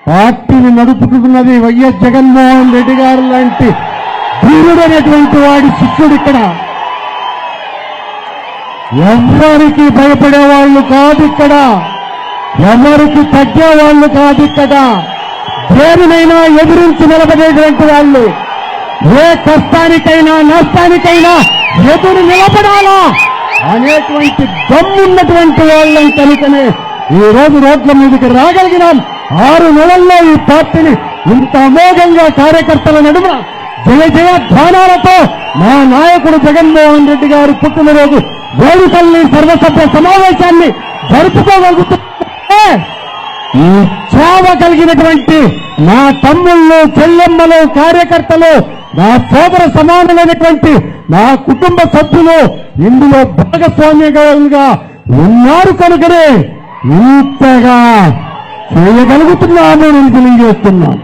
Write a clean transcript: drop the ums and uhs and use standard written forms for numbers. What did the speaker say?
పార్టీని నడుపుతున్నది వైఎస్ జగన్మోహన్ రెడ్డి గారు లాంటి ధీరుడైనటువంటి వాడి శిష్యుడు ఇక్కడ. ఎవరికి భయపడే వాళ్ళు కాదు ఇక్కడ, ఎవరికి తగ్గే వాళ్ళు కాదు ఇక్కడ. దేనినైనా ఎదిరించి నిలబడేటువంటి వాళ్ళు, ఏ కష్టానికైనా నష్టానికైనా ఎదురు నిలబడాలా అనేటువంటి దమ్మున్నటువంటి వాళ్ళని కనుకనే ఈ రోజు రోడ్ల మీదకి రాగలిగినాం. 6 నెలల్లో ఈ పార్టీని ఇంత అమోఘంగా కార్యకర్తల నడుమ జయ జయ ధ్వానాలతో మా నాయకుడు జగన్మోహన్ రెడ్డి గారు పుట్టినరోజు వేడుకల్ని సర్వసభ్య సమావేశాన్ని జరుపుకోగలుగుతుంటే ఈ సేవ కలిగినటువంటి నా తమ్ముళ్ళు, చెల్లెమ్మలు, కార్యకర్తలు, నా సోదర సమానమైనటువంటి నా కుటుంబ సభ్యులు ఇందులో భాగస్వామ్యంగా ఉన్నారు కనుకనే ఇంతగా చేయగలుగుతున్నాము నేను తెలియజేస్తున్నాను.